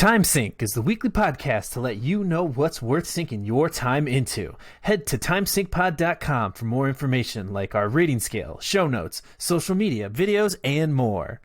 Time Sync is the weekly podcast to let you know what's worth sinking your time into. Head to timesyncpod.com for more information like our rating scale, show notes, social media, videos, and more.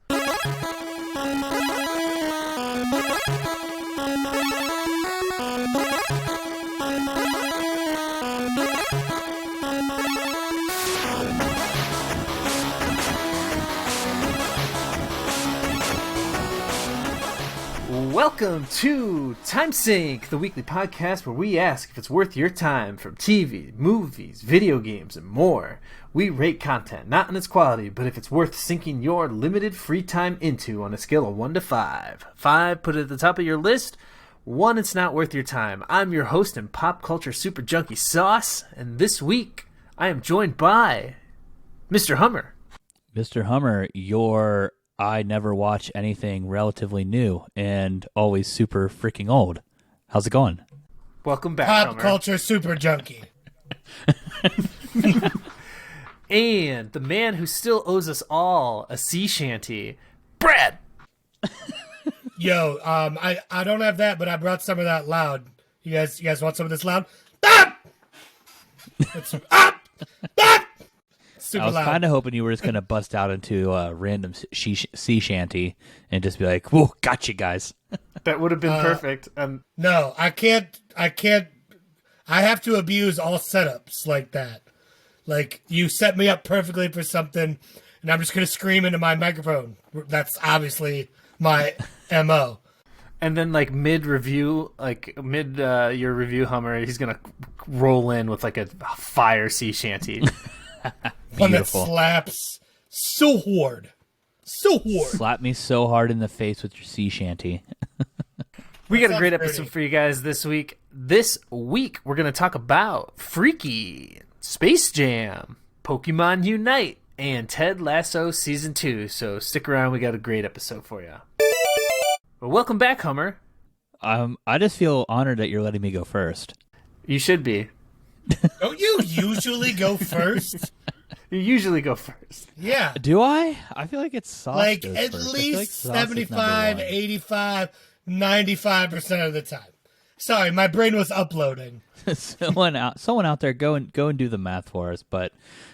Welcome to Time Sync, the weekly podcast where we ask if it's worth your time from TV, movies, video games, and more. We rate content, not in its quality, but if it's worth sinking your limited free time into on a scale of 1 to 5. 5, put it at the top of your list. 1, it's not worth your time. I'm your host and pop culture super junkie Sauce, and this week I am joined by Mr. Hummer. Mr. Hummer, I never watch anything relatively new and always super freaking old. How's it going? Welcome back, Pop Hummer. culture super junkie. And the man who still owes us all a sea shanty, Brad. Yo, I don't have that, but I brought some of that loud. You guys want some of this loud? Ah! It's ah! Ah! Super I was loud. kind of hoping you were just going to bust out into a random sea shanty and just be like, whoa, gotcha, guys. That would have been perfect. No, I can't. I have to abuse all setups like that. Like, you set me up perfectly for something, and I'm just going to scream into my microphone. That's obviously my MO. And then, like, mid-review, your review, Hummer, he's going to roll in with, like, a fire sea shanty. One that slaps so hard. So hard. Slap me so hard in the face with your sea shanty. We got a great episode for you guys this week. This week, we're going to talk about Freaky, Space Jam, Pokémon Unite, and Ted Lasso Season 2. So stick around. We got a great episode for you. Well, welcome back, Hummer. I just feel honored that you're letting me go first. You should be. Don't you usually go first? You usually go first. Yeah. Do I? I feel like it's Sauce Like, goes at first. least Sauce is 75, number 1. 85, 95% of the time. Sorry, my brain was uploading. Someone out there, go and do the math for us. But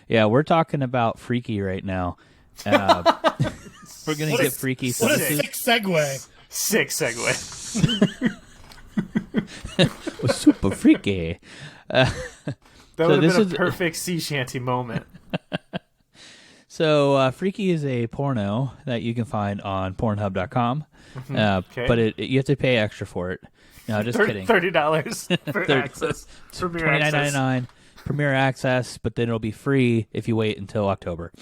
yeah, we're talking about Freaky right now. We're gonna get freaky. What a sick segue. Sick segue. Was super freaky. That would have been a perfect sea shanty moment. So, Freaky is a porno that you can find on Pornhub.com, Okay. but you have to pay extra for it. No, just kidding. $30 for access. Premier access. $29.99 Premier Access, but then it'll be free if you wait until October.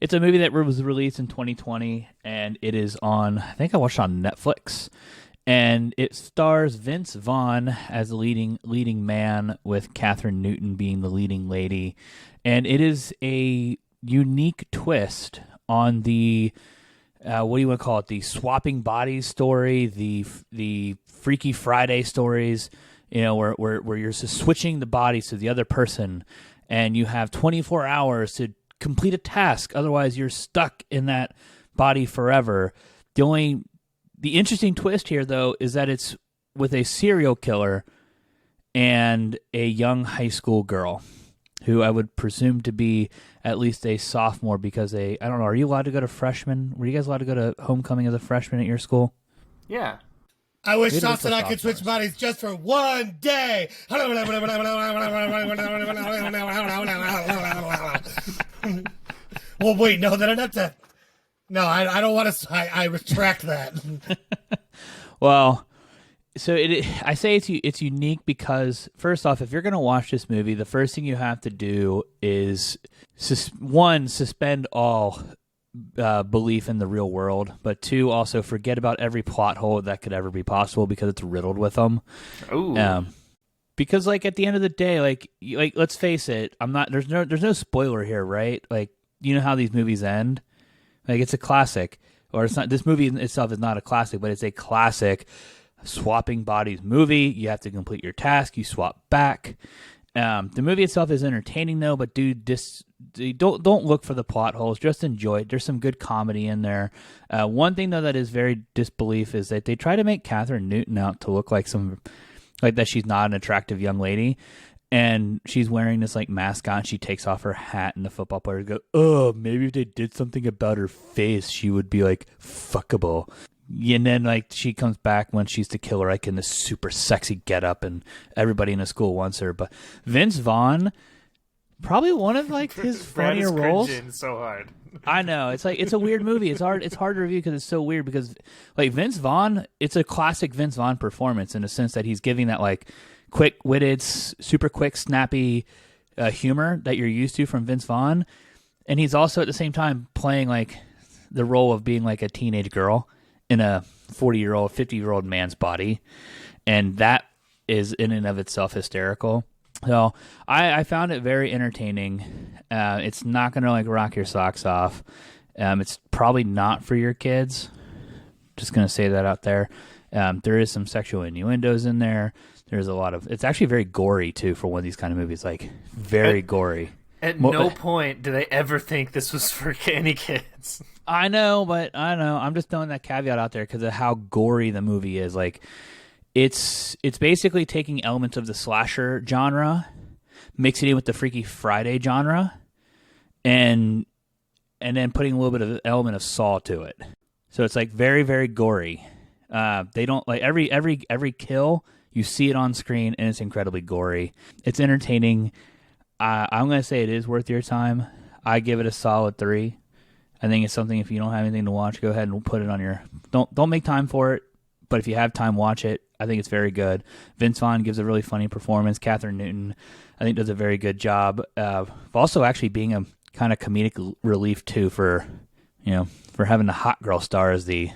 It's a movie that was released in 2020, and it is on, I think I watched it on Netflix. And it stars Vince Vaughn as the leading man, with Catherine Newton being the leading lady. And it is a unique twist on the, what do you want to call it? The swapping bodies story, the Freaky Friday stories, where you're just switching the bodies to the other person, and you have 24 hours to complete a task. Otherwise, you're stuck in that body forever. The interesting twist here, though, is that it's with a serial killer and a young high school girl, who I would presume to be at least a sophomore, because I don't know, are you allowed to go to freshman? Were you guys allowed to go to homecoming as a freshman at your school? Yeah. I wish Sauce and I could switch bodies just for one day. Well, wait, no, then I'd have to... No, I don't want to... I retract that. Well, so I say it's unique because, first off, if you're going to watch this movie, the first thing you have to do is, suspend all belief in the real world, but 2, also forget about every plot hole that could ever be possible, because it's riddled with them. Ooh. Because, like, at the end of the day, like let's face it, there's no spoiler here, right? Like, you know how these movies end? Like, it's a classic. Or it's not. This movie itself is not a classic, but it's a classic swapping bodies movie. You have to complete your task. You swap back. The movie itself is entertaining though, but don't look for the plot holes. Just enjoy it. There's some good comedy in there. One thing though that is very disbelief is that they try to make Catherine Newton out to look like that she's not an attractive young lady, and she's wearing this like mascot. And she takes off her hat, and the football players go, "Oh, maybe if they did something about her face, she would be like fuckable." And then like she comes back when she's the killer, like in this super sexy getup, and everybody in the school wants her. But Vince Vaughn, probably one of like his funnier roles. So hard. I know, it's like it's a weird movie. It's hard to review because it's so weird. Because like Vince Vaughn, it's a classic Vince Vaughn performance in the sense that he's giving that like quick-witted, super quick, snappy humor that you're used to from Vince Vaughn, and he's also at the same time playing like the role of being like a teenage girl in a 40-year-old, 50-year-old man's body, and that is in and of itself hysterical. So I found it very entertaining. It's not going to like rock your socks off. It's probably not for your kids. Just going to say that out there. There is some sexual innuendos in there. There's a lot of. It's actually very gory too for one of these kind of movies. Like very gory. At no point did I ever think this was for any kids. I know, but I don't know. I'm just throwing that caveat out there because of how gory the movie is. Like, it's basically taking elements of the slasher genre, mixing it with the Freaky Friday genre, and then putting a little bit of an element of Saw to it. So it's like very, very gory. They don't like every kill. You see it on screen, and it's incredibly gory. It's entertaining. I'm going to say it is worth your time. I give it a solid 3. I think it's something, if you don't have anything to watch, go ahead and put it on your... Don't make time for it, but if you have time, watch it. I think it's very good. Vince Vaughn gives a really funny performance. Catherine Newton, I think, does a very good job of also actually being a kind of comedic relief, too, for having the hot girl star as a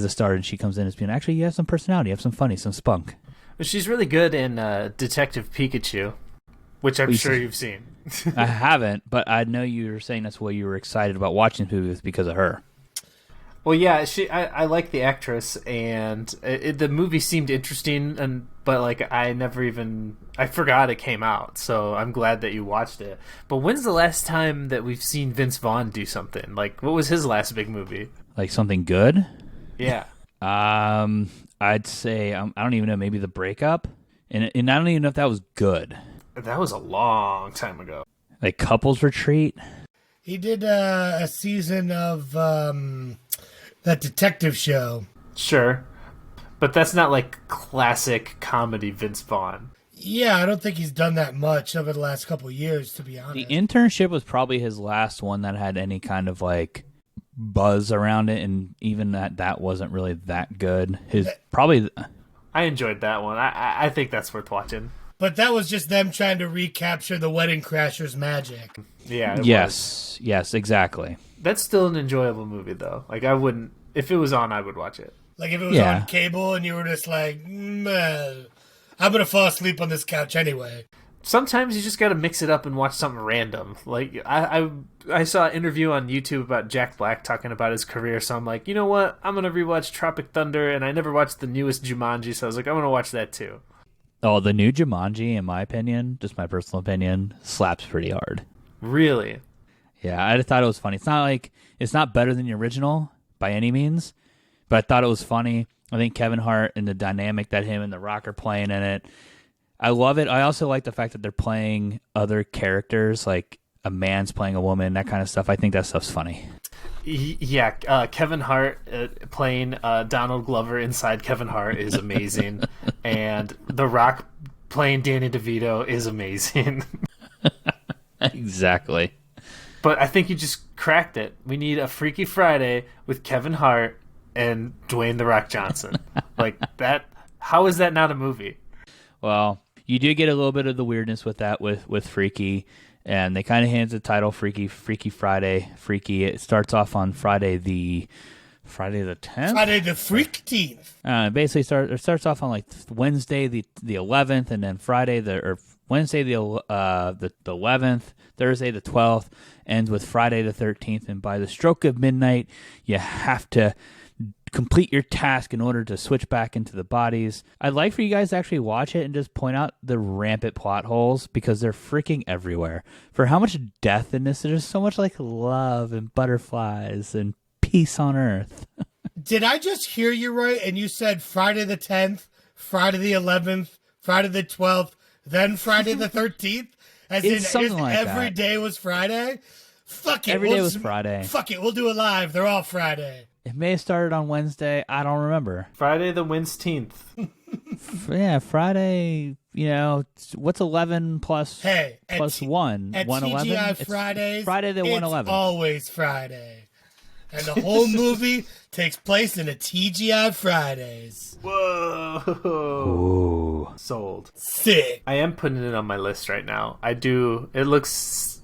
star, and she comes in as being, actually, you have some personality, you have some funny, some spunk. She's really good in Detective Pikachu, which I'm sure you've seen. I haven't, but I know you were saying that's why you were excited about watching the movie was because of her. Well, yeah, I like the actress, and the movie seemed interesting, but like I forgot it came out, so I'm glad that you watched it. But when's the last time that we've seen Vince Vaughn do something? Like, what was his last big movie? Like something good? Yeah. I'd say I don't even know, maybe The Breakup, and I don't even know if that was good. That was a long time ago. Like Couples Retreat. He did a season of that detective show. Sure. But that's not like classic comedy Vince Vaughn. Yeah, I don't think he's done that much over the last couple of years, to be honest. The Internship was probably his last one that had any kind of like buzz around it, and even that wasn't really that good. I enjoyed that one. I think that's worth watching. But that was just them trying to recapture the Wedding Crashers magic. Yeah. Yes, exactly. That's still an enjoyable movie, though. Like, I wouldn't... If it was on, I would watch it. Like, if it was on cable and you were just like, I'm going to fall asleep on this couch anyway. Sometimes you just got to mix it up and watch something random. Like, I saw an interview on YouTube about Jack Black talking about his career, so I'm like, you know what? I'm going to rewatch Tropic Thunder, and I never watched the newest Jumanji, so I was like, I'm going to watch that too. Oh, the new Jumanji, in my opinion, just my personal opinion, slaps pretty hard. Really? Yeah, I just thought it was funny. It's not better than the original by any means, but I thought it was funny. I think Kevin Hart and the dynamic that him and The Rock are playing in it, I love it. I also like the fact that they're playing other characters, like a man's playing a woman, that kind of stuff. I think that stuff's funny. Yeah, Kevin Hart playing Donald Glover inside Kevin Hart is amazing, and The Rock playing Danny DeVito is amazing. Exactly. But I think you just cracked it. We need a Freaky Friday with Kevin Hart and Dwayne The Rock Johnson. Like that. How is that not a movie? Well, you do get a little bit of the weirdness with that with Freaky. And they kind of hands the title Freaky Friday. Freaky. It starts off on Friday the 10th? Friday the 13th. Basically, it starts off on like Wednesday the 11th, and then Wednesday the 11th, Thursday the 12th, ends with Friday the 13th. And by the stroke of midnight, you have to complete your task in order to switch back into the bodies. I'd like for you guys to actually watch it and just point out the rampant plot holes because they're freaking everywhere. For how much death in this, there's so much like love and butterflies and peace on earth. Did I just hear you right? And you said Friday the 10th, Friday the 11th, Friday the 12th, then Friday the 13th? As It's in something like every that. day was Friday? Fuck it. Every day was Friday. Fuck it. We'll do it live. They're all Friday. It may have started on Wednesday. I don't remember. Friday the Winsteenth. Yeah, Friday, what's 11 plus, plus 1? At 111? TGI Fridays, Friday the 111. It's always Friday. And the whole movie takes place in a TGI Fridays. Whoa. Ooh. Sold. Sick. I am putting it on my list right now. I do. It looks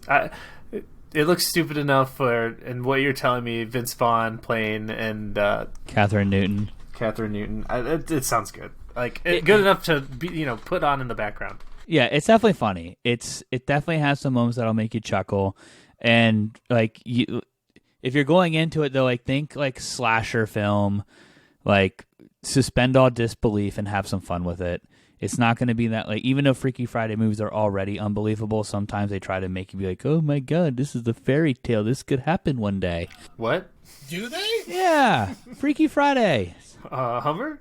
stupid enough and what you're telling me, Vince Vaughn playing and Catherine Newton. It sounds good. Like good enough to be, put on in the background. Yeah, it's definitely funny. It definitely has some moments that'll make you chuckle, and like if you're going into it though, like think like slasher film, like suspend all disbelief and have some fun with it. It's not going to be that, like, even though Freaky Friday movies are already unbelievable, sometimes they try to make you be like, oh my god, this is the fairy tale. This could happen one day. What? Do they? Yeah, Freaky Friday. Hummer?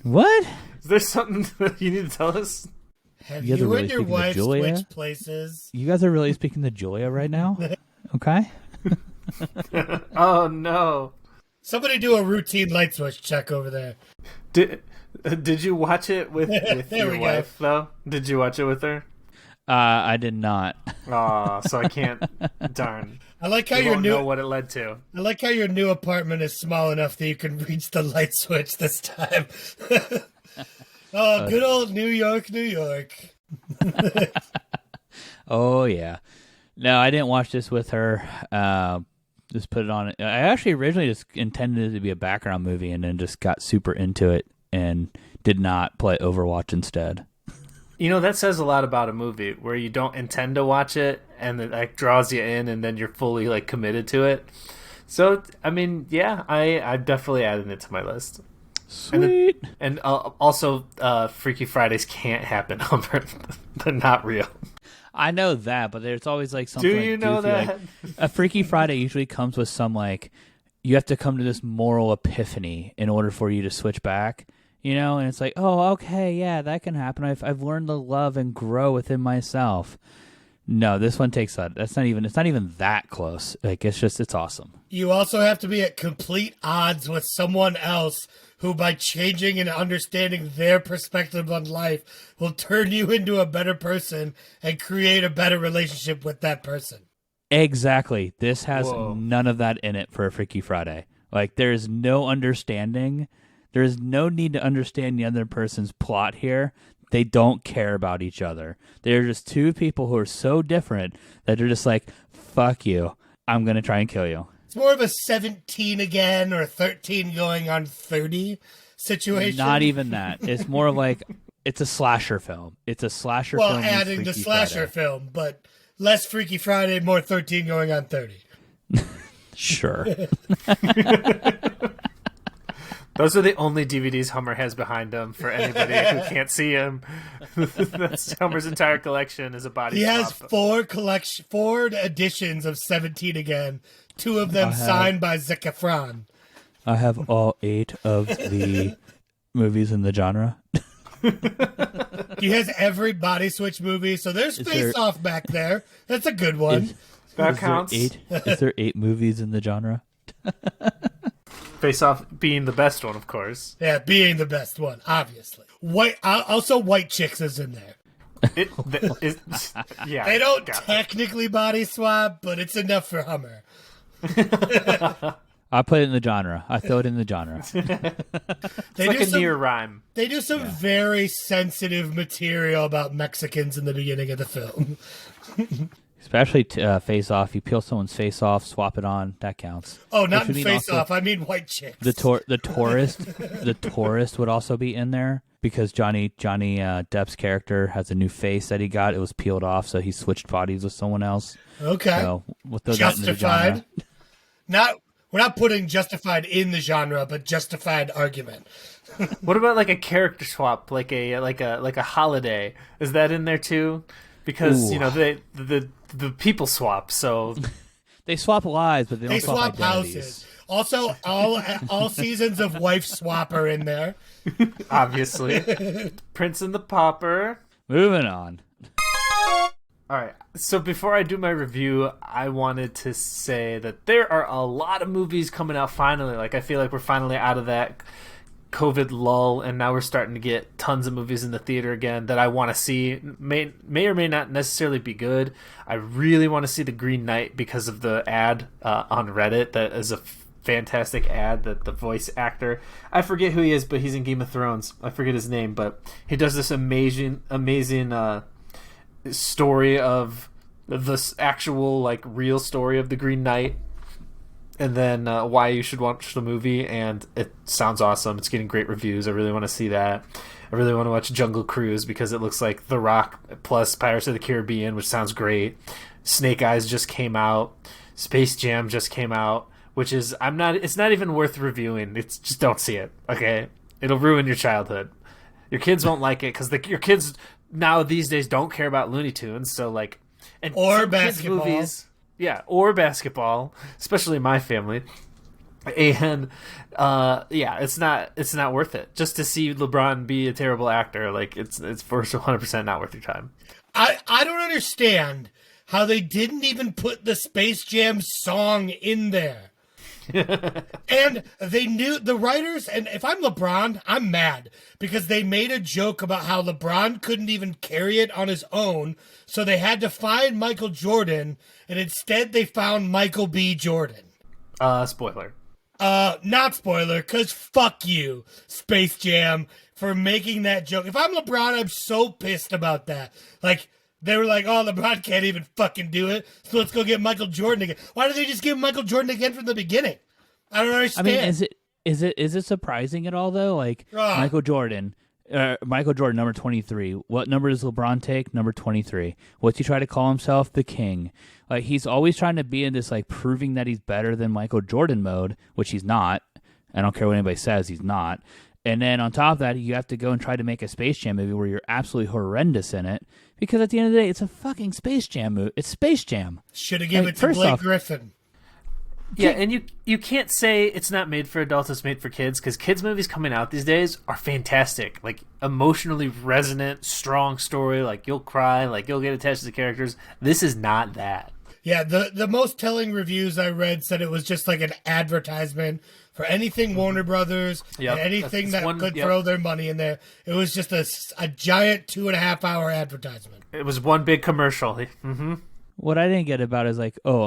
What? Is there something that you need to tell us? Have You guys are you really and your speaking to wife Julia? switched places? You guys are really speaking to Julia right now? Okay. Oh, no. Somebody do a routine light switch check over there. Did you watch it with your wife, though? Did you watch it with her? I did not. Aw, so I can't. Darn. I like how You your won't new know what it led to. I like how your new apartment is small enough that you can reach the light switch this time. Oh, good old New York, New York. Oh, yeah. No, I didn't watch this with her. Just put it on. I actually originally just intended it to be a background movie and then just got super into it and did not play Overwatch instead. That says a lot about a movie where you don't intend to watch it and it like draws you in and then you're fully like committed to it. So, I mean, yeah, I definitely added it to my list. Sweet. And also, Freaky Fridays can't happen, Humber. They're not real. I know that, but there's always like something. Do you like, know goofy, that? like, a Freaky Friday usually comes with some like you have to come to this moral epiphany in order for you to switch back. And it's like, oh, okay, yeah, that can happen. I've learned to love and grow within myself. No, this one takes that. It's not even that close. Like it's awesome. You also have to be at complete odds with someone else who, by changing and understanding their perspective on life, will turn you into a better person and create a better relationship with that person. Exactly. This has Whoa. none of that in it for a Freaky Friday. Like, there's no understanding. There's no need to understand the other person's plot here. They don't care about each other. They're just two people who are so different that they're just like, fuck you. I'm going to try and kill you. It's more of a 17 again or 13 going on 30 situation. Not even that. It's more of like, it's a slasher film. It's a slasher film. Well, adding the slasher film, but less Freaky Friday, more 13 going on 30. Sure. Those are the only DVDs Hummer has behind him for anybody who can't see him. That's Hummer's entire collection is a body He swap. has four editions of 17 again. 2 of them signed by Zac Efron. I have all 8 of the movies in the genre. He has every Body Switch movie, so there's Face Off back there. That's a good one. That counts. Is there 8 movies in the genre? Face Off being the best one, of course. Yeah, being the best one, obviously. White Chicks is in there. Yeah, They don't technically body swap, but it's enough for Hummer. I put it in the genre. I throw it in the genre. They like do a near rhyme. They do some very sensitive material about Mexicans in the beginning of the film. Especially Face Off. You peel someone's face off, swap it on. That counts. Oh, not Which in would mean Face Off. I mean White Chicks. The tourist would also be in there because Johnny Depp's character has a new face that he got. It was peeled off, so he switched bodies with someone else. Okay. So we'll throw that in the Justified. genre. We're not putting justified in the genre, but justified argument. What about like a character swap, like a holiday? Is that in there too? Because Ooh. the people swap, so They swap lives, but they don't They swap identities. houses. Also, all seasons of Wife Swap are in there. obviously Prince and the Pauper. Moving on. All right. So before I do my review, I wanted to say that there are a lot of movies coming out finally. Like, I feel like we're finally out of that COVID lull, and now we're starting to get tons of movies in the theater again that I want to see. May or may not necessarily be good. I really want to see The Green Knight because of the ad on Reddit. That is a fantastic ad that the voice actor, I forget who he is, but he's in Game of Thrones. I forget his name, but he does this amazing story of this actual, like, real story of the Green Knight, and then why you should watch the movie, and it sounds awesome. It's getting great reviews. I really want to see that. I really want to watch Jungle Cruise because it looks like The Rock plus Pirates of the Caribbean, which sounds great. Snake Eyes just came out. Space Jam just came out, which is it's not even worth reviewing. It's just don't see it, okay? It'll ruin your childhood. Your kids won't like it because your kids now these days don't care about Looney Tunes, so like, and Or some kids' basketball. movies, yeah, or basketball, especially my family, and it's not worth it just to see LeBron be a terrible actor. Like, it's for 100% not worth your time. I don't understand how they didn't even put the Space Jam song in there. And they knew, the writers, and if I'm LeBron, I'm mad because they made a joke about how LeBron couldn't even carry it on his own, so they had to find Michael Jordan, and instead they found Michael B. Jordan. Spoiler. Not spoiler, because fuck you, Space Jam, for making that joke. If I'm LeBron, I'm so pissed about that. Like, they were like, oh, LeBron can't even fucking do it, so let's go get Michael Jordan again. Why did they just give Michael Jordan again from the beginning? I don't understand. I mean, is it surprising at all though? Like, Michael Jordan, number 23. What number does LeBron take? Number 23. What's he try to call himself? The king. Like, he's always trying to be in this, like, proving that he's better than Michael Jordan mode, which he's not. I don't care what anybody says, he's not. And then on top of that, you have to go and try to make a Space Jam movie where you're absolutely horrendous in it, because at the end of the day, it's a fucking Space Jam movie. It's Space Jam. Should have given Like, it to first Blake off- Griffin. Yeah, and you can't say it's not made for adults, it's made for kids, because kids' movies coming out these days are fantastic. Like, emotionally resonant, strong story, like, you'll cry, like, you'll get attached to the characters. This is not that. Yeah, the most telling reviews I read said it was just like an advertisement for anything Warner Brothers Yep, and anything that's that one- could yep. throw their money in there. It was just a giant 2.5 hour advertisement. It was one big commercial. Mm-hmm. What I didn't get about is like, oh,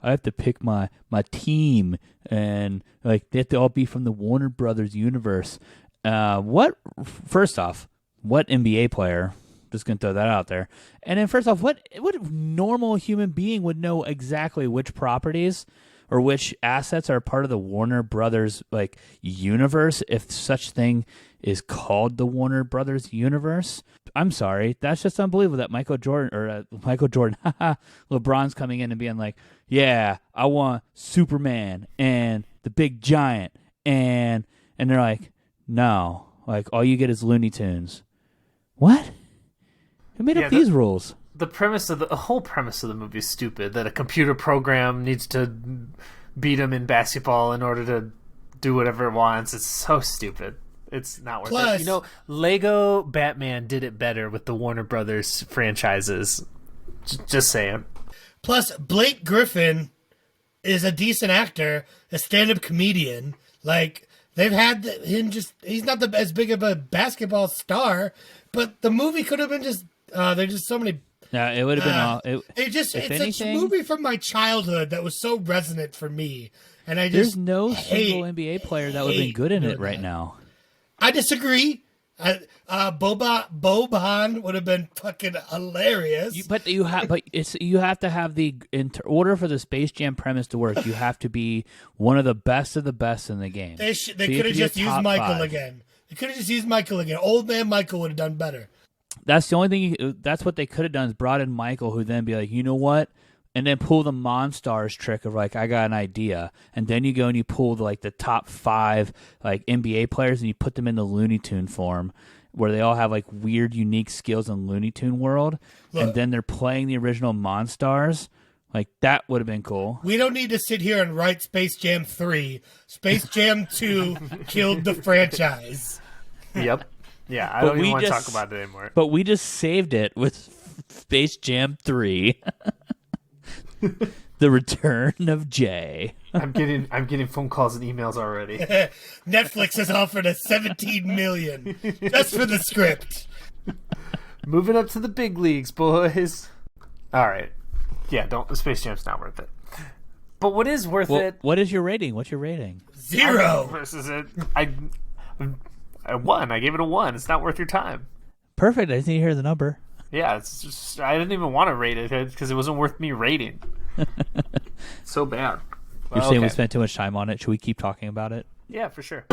I have to pick my team, and like they have to all be from the Warner Brothers universe. First off, what NBA player? Just gonna throw that out there. And then first off, what normal human being would know exactly which properties or which assets are part of the Warner Brothers like universe, if such thing is called the Warner Brothers universe? I'm sorry, that's just unbelievable that Michael Jordan, LeBron's coming in and being like, yeah, I want Superman and the Big Giant, and they're like, no, like all you get is Looney Tunes. What? Who made up these rules? The whole premise of the movie is stupid. That a computer program needs to beat him in basketball in order to do whatever it wants. It's so stupid. It's not worth it. You know, Lego Batman did it better with the Warner Brothers franchises. Just saying. Plus, Blake Griffin is a decent actor, a stand-up comedian. Like, they've had him he's not as big of a basketball star, but the movie could have been just, there's just so many. Yeah, it would have been all. It's a movie from my childhood that was so resonant for me. And there's no single NBA player that would have been good in it right now. I disagree. Boban would have been fucking hilarious. You have to have in order for the Space Jam premise to work. You have to be one of the best in the game. They could have just used Michael again. They could have just used Michael again. Old man Michael would have done better. That's the only thing. That's what they could have done is brought in Michael, who then be like, you know what? and then pull the Monstars trick of like, I got an idea, and then you go and you pull the top 5 like NBA players and you put them in the Looney Tune form, where they all have like weird, unique skills in Looney Tune world, and then they're playing the original Monstars. Like, that would have been cool. We don't need to sit here and write Space Jam 3. Space Jam 2 killed the franchise. Yep. Yeah, I don't even want to talk about it anymore. But we just saved it with Space Jam 3. The Return of Jay. I'm getting phone calls and emails already. Netflix has offered us $17 million just for the script. Moving up to the big leagues, boys. All right. Yeah, Space Jam's not worth it. But what is worth it? What is your rating? What's your rating? 0 versus it. I won. I gave it a 1. It's not worth your time. Perfect. I just need to hear the number. Yeah, it's just I didn't even want to rate it because it wasn't worth me rating. So bad. You're saying we spent too much time on it. Should we keep talking about it? Yeah, for sure.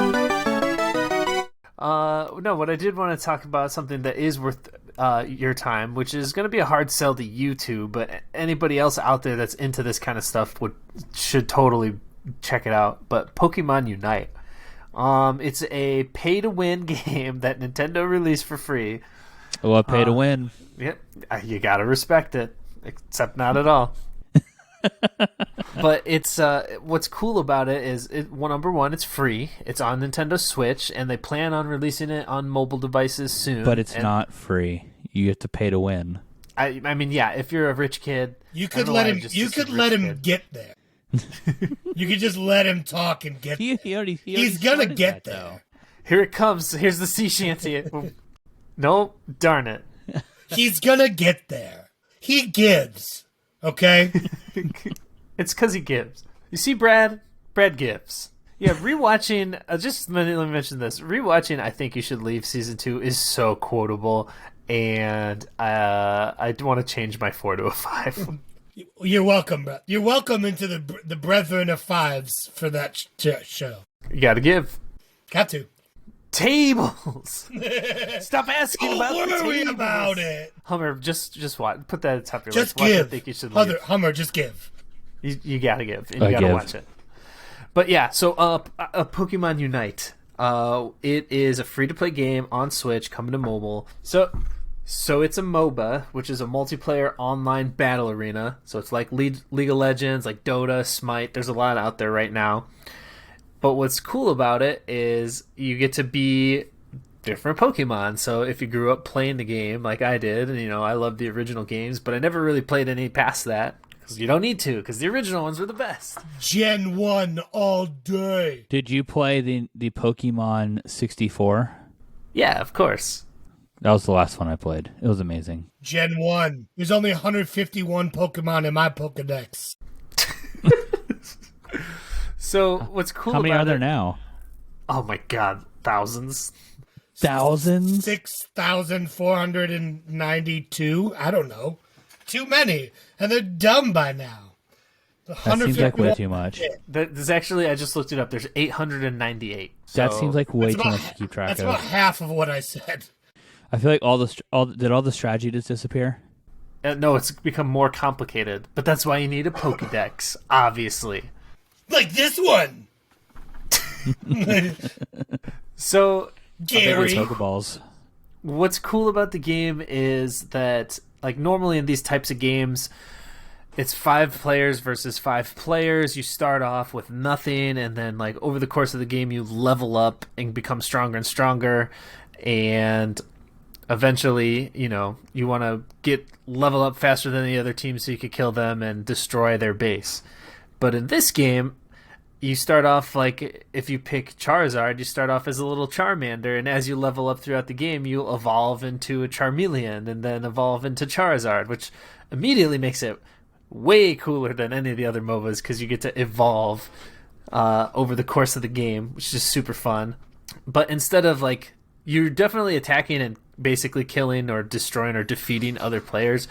No, what I did want to talk about something that is worth your time, which is going to be a hard sell to you two, but anybody else out there that's into this kind of stuff should totally check it out. But Pokémon Unite. It's a pay-to-win game that Nintendo released for free. Well, pay to win. Yep, you gotta respect it, except not at all. But it's what's cool about it is number one, it's free. It's on Nintendo Switch, and they plan on releasing it on mobile devices soon. But it's not free. You have to pay to win. I mean, yeah, if you're a rich kid, you could let him. You could let him get there. You could just let him talk and get there. He's gonna get there. Though. Here it comes. Here's the sea shanty. No, darn it. He's gonna get there. He gives. Okay? It's because he gives. You see, Brad gives. Yeah, rewatching, let me mention this. Rewatching I Think You Should Leave Season 2 is so quotable, and I want to change my 4 to a 5. You're welcome, bro. You're welcome into the Brethren of Fives for that show. You gotta give. Got to. Tables. Stop asking about the tables. Worry about it. Hummer, just watch. Put that at the top of your list. Watch give. I Think You Should Leave. Hummer, just give. You gotta give, and you gotta watch it. But yeah, so Pokemon Unite. It is a free-to-play game on Switch, coming to mobile. So it's a MOBA, which is a multiplayer online battle arena. So it's like League of Legends, like Dota, Smite. There's a lot out there right now. But what's cool about it is you get to be different Pokemon. So if you grew up playing the game like I did, and I love the original games, but I never really played any past that because you don't need to, because the original ones were the best. Gen 1 all day. Did you play the Pokemon 64? Yeah, of course. That was the last one I played. It was amazing. Gen 1. There's only 151 Pokemon in my Pokedex. So what's cool How many about are there now? Oh my god, thousands. 6,492? I don't know. Too many. And they're dumb by now. That seems like way too much. There's actually, I just looked it up, there's 898. That seems like way too much to keep track of. That's about half of what I said. I feel like did all the strategy just disappear? No, it's become more complicated. But that's why you need a Pokedex, obviously. Like this one. So, Gary. Pokeballs. What's cool about the game is that, like, normally in these types of games, it's 5 players versus 5 players. You start off with nothing, and then, like, over the course of the game, you level up and become stronger and stronger. And eventually, you want to level up faster than the other team so you could kill them and destroy their base. But in this game, you start off like, if you pick Charizard, you start off as a little Charmander, and as you level up throughout the game, you'll evolve into a Charmeleon and then evolve into Charizard, which immediately makes it way cooler than any of the other MOBAs because you get to evolve over the course of the game, which is super fun. But instead of, like, you're definitely attacking and basically killing or destroying or defeating other players,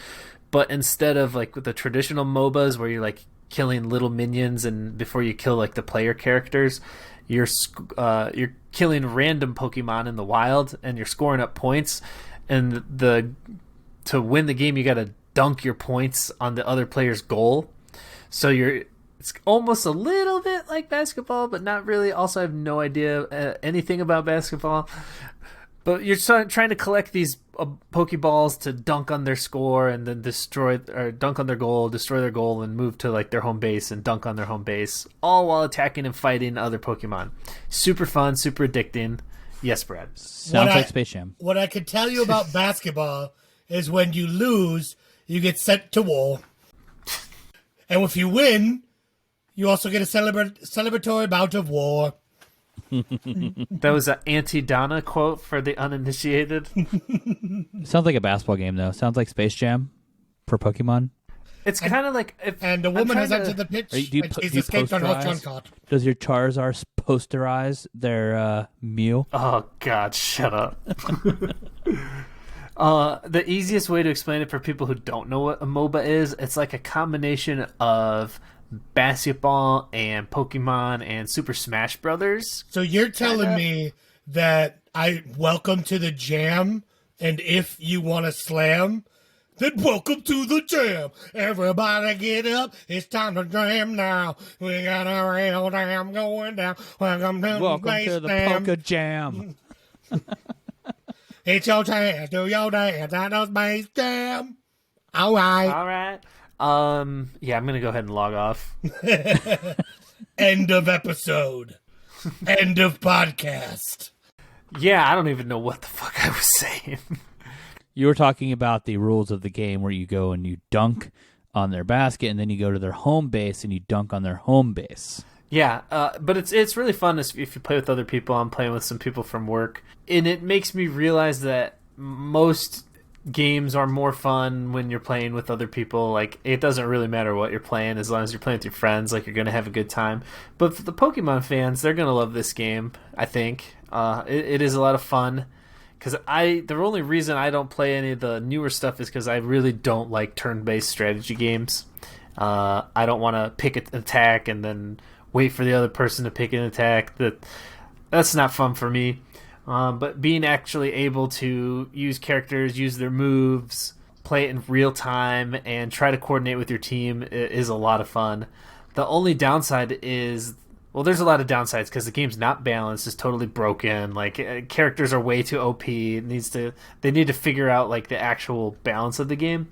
but instead of, like, with the traditional MOBAs where you're, like, killing little minions and before you kill, like, the player characters, you're killing random Pokemon in the wild and you're scoring up points, and to win the game you gotta dunk your points on the other player's goal. So it's almost a little bit like basketball, but not really. Also, I have no idea anything about basketball. But you're trying to collect these Pokeballs to dunk on their score and then dunk on their goal, destroy their goal, and move to like their home base and dunk on their home base, all while attacking and fighting other Pokemon. Super fun, super addicting. Yes, Brad. Sounds like Space Jam. What I can tell you about basketball is when you lose, you get sent to war. And if you win, you also get a celebratory bout of war. That was an Auntie Donna quote for the uninitiated. Sounds like a basketball game, though. Sounds like Space Jam for Pokemon. It's kind of like... And the woman has entered the pitch, and she's escaped on her trunk card. Does your Charizard posterize their Mew? Oh, God, shut up. The easiest way to explain it for people who don't know what a MOBA is, it's like a combination of basketball and Pokemon and Super Smash Brothers. So you're telling me that welcome to the jam, and if you want to slam, then welcome to the jam. Everybody get up, it's time to jam now. We got a real jam going down. Welcome to the Poke Jam. It's your chance, do your dance at the Space Jam. All right. Yeah, I'm gonna go ahead and log off. End of episode. End of podcast. Yeah, I don't even know what the fuck I was saying. You were talking about the rules of the game where you go and you dunk on their basket, and then you go to their home base and you dunk on their home base. Yeah, but it's really fun if you play with other people. I'm playing with some people from work, and it makes me realize that most games are more fun when you're playing with other people. Like, it doesn't really matter what you're playing as long as you're playing with your friends. Like, you're gonna have a good time. But for the Pokemon fans, they're gonna love this game. I think it is a lot of fun. Because the only reason I don't play any of the newer stuff is because I really don't like turn-based strategy games. I don't want to pick an attack and then wait for the other person to pick an attack. That's not fun for me. But being actually able to use characters, use their moves, play it in real time, and try to coordinate with your team is a lot of fun. The only downside is... Well, there's a lot of downsides because the game's not balanced. It's totally broken. Like, characters are way too OP. They need to figure out like the actual balance of the game.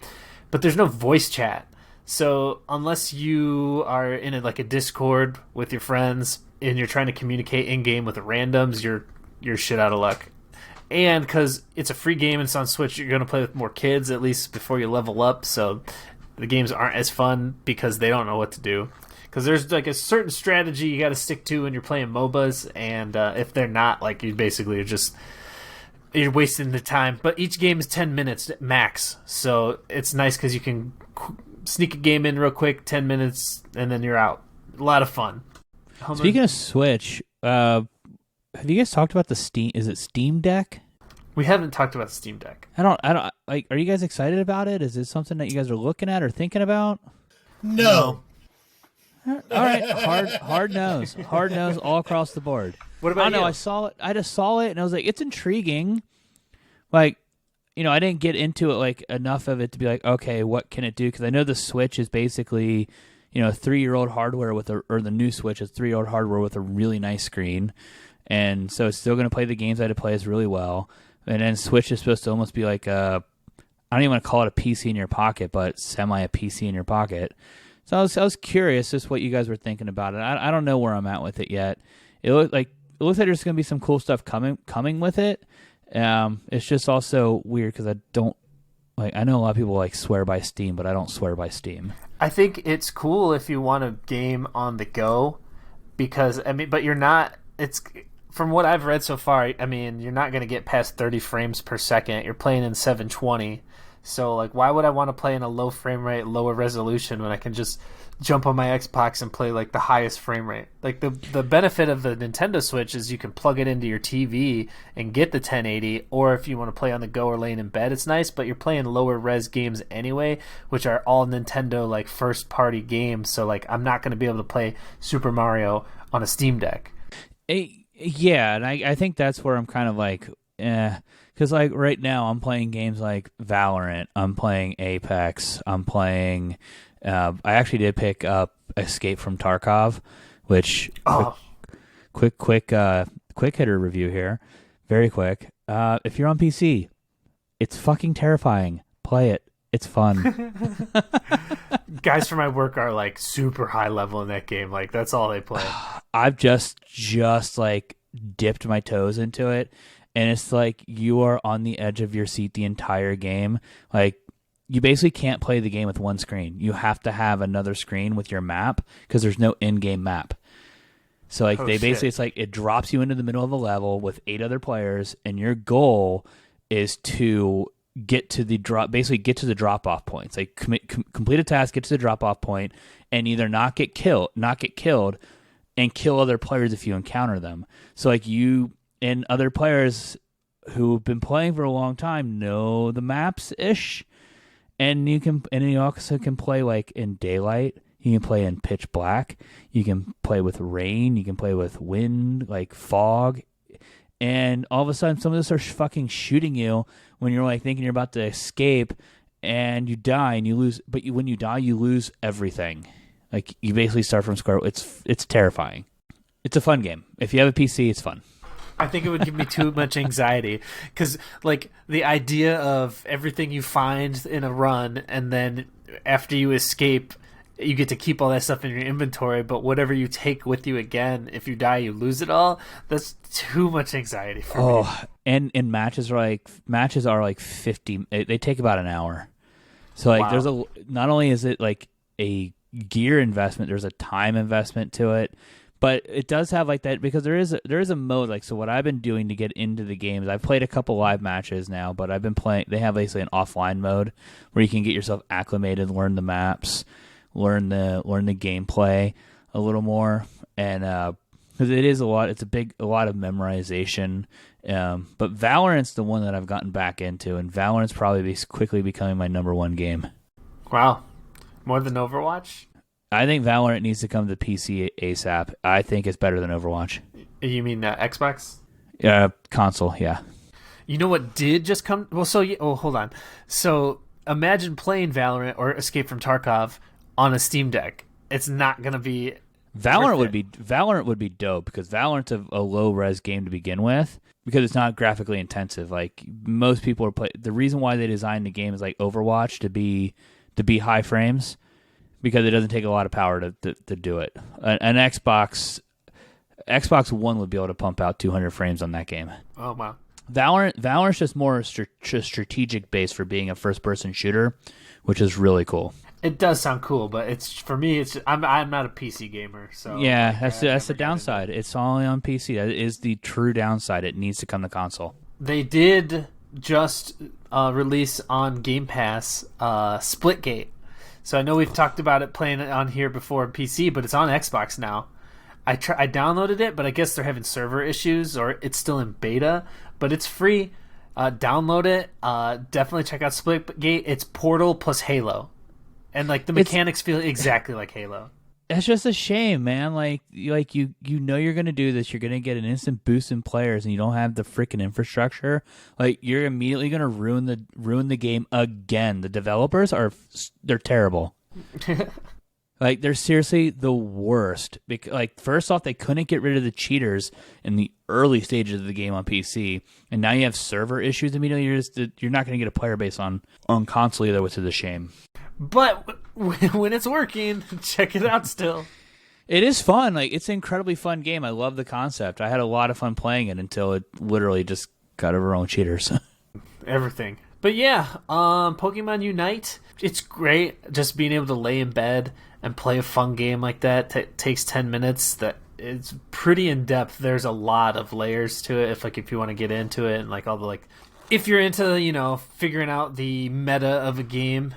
But there's no voice chat. So unless you are in a Discord with your friends and you're trying to communicate in game with the randoms, you're shit out of luck. And because it's a free game and it's on Switch, you're going to play with more kids at least before you level up. So the games aren't as fun because they don't know what to do. Because there's like a certain strategy you got to stick to when you're playing MOBAs, and if they're not, like, you basically you're wasting the time. But each game is 10 minutes max, so it's nice because you can sneak a game in real quick, 10 minutes, and then you're out. A lot of fun. Speaking of Switch, have you guys talked about the Steam? Is it Steam Deck? We haven't talked about Steam Deck. I don't like. Are you guys excited about it? Is it something that you guys are looking at or thinking about? No. All right, hard nose all across the board. What about you? I saw it. I just saw it, and I was like, it's intriguing. Like, I didn't get into it like enough of it to be like, okay, what can it do? Because I know the Switch is basically, 3-year-old hardware or the new Switch is 3-year-old hardware with a really nice screen, and so it's still going to play the games I had to play as really well. And then Switch is supposed to almost be like I don't even want to call it a PC in your pocket, but semi a PC in your pocket. So I was curious just what you guys were thinking about it. I don't know where I'm at with it yet. It looks like there's going to be some cool stuff coming with it. It's just also weird because I don't I know a lot of people swear by Steam, but I don't swear by Steam. I think it's cool if you want a game on the go, because but you're not. It's from what I've read so far. You're not going to get past 30 frames per second. You're playing in 720. So, why would I want to play in a low frame rate, lower resolution when I can just jump on my Xbox and play, the highest frame rate? The benefit of the Nintendo Switch is you can plug it into your TV and get the 1080, or if you want to play on the go or laying in bed, it's nice, but you're playing lower res games anyway, which are all Nintendo, first-party games, so, I'm not going to be able to play Super Mario on a Steam Deck. Yeah, and I think that's where I'm kind of Because like right now I'm playing games like Valorant, I'm playing Apex, I'm playing. I actually did pick up Escape from Tarkov, which quick hitter review here, very quick. If you're on PC, it's fucking terrifying. Play it. It's fun. Guys from my work are like super high level in that game. Like that's all they play. I've just like dipped my toes into it, and it's like you are on the edge of your seat the entire game. Like you basically can't play the game with one screen. You have to have another screen with your map because there's no in-game map. So like basically it's like it drops you into the middle of a level with 8 other players, and your goal is to get to the drop off points. Like complete a task, get to the drop off point, and either not get killed, and kill other players if you encounter them. So like you and other players who've been playing for a long time know the maps ish, and you also can play like in daylight. You can play in pitch black. You can play with rain. You can play with wind, like fog. And all of a sudden, some of this are fucking shooting you when you're like thinking you're about to escape, and you die and you lose. But when you die, you lose everything. Like you basically start from square. It's terrifying. It's a fun game. If you have a PC, it's fun. I think it would give me too much anxiety because, like, the idea of everything you find in a run, and then after you escape, you get to keep all that stuff in your inventory, but whatever you take with you again, if you die, you lose it all. That's too much anxiety for me. And matches are like 50. They take about an hour. So like, There's not only is it like a gear investment, there's a time investment to it, but it does have like that because there is a mode. Like, so what I've been doing to get into the games, I've played a couple live matches now, but I've been playing. They have basically an offline mode where you can get yourself acclimated, learn the maps, learn the gameplay a little more, and because it is a lot of memorization. But Valorant's the one that I've gotten back into, and Valorant's probably quickly becoming my number one game. Wow, more than Overwatch? I think Valorant needs to come to PC ASAP. I think it's better than Overwatch. You mean Xbox? Console, yeah. You know what did just come? Well, hold on. So imagine playing Valorant or Escape from Tarkov on a Steam Deck. It's not going to be Valorant would be dope because Valorant's a low res game to begin with because it's not graphically intensive. Like most people are the reason why they designed the game is like Overwatch to be high frames because it doesn't take a lot of power to do it. An Xbox One would be able to pump out 200 frames on that game. Oh wow. Valorant's just more strategic based for being a first person shooter, which is really cool. It does sound cool, but it's for me. I'm not a PC gamer, so yeah, that's the downside. It's only on PC. That is the true downside. It needs to come to console. They did just release on Game Pass Splitgate, so I know we've talked about it playing it on here before on PC, but it's on Xbox now. I downloaded it, but I guess they're having server issues, or it's still in beta. But it's free. Download it. Definitely check out Splitgate. It's Portal plus Halo. And like the mechanics feel exactly like Halo. It's just a shame, man. Like you know you're gonna do this. You're gonna get an instant boost in players, and you don't have the freaking infrastructure. Like you're immediately gonna ruin the game again. The developers they're terrible. Like they're seriously the worst. Like first off, they couldn't get rid of the cheaters in the early stages of the game on PC, and now you have server issues immediately. You're not gonna get a player base on console either, which is a shame. But when it's working, check it out still. It is fun. Like it's an incredibly fun game. I love the concept. I had a lot of fun playing it until it literally just got overrun cheaters. Everything. But yeah, Pokémon Unite, it's great just being able to lay in bed and play a fun game like that. Takes 10 minutes. That it's pretty in depth. There's a lot of layers to it if you want to get into it, and like all the if you're into figuring out the meta of a game.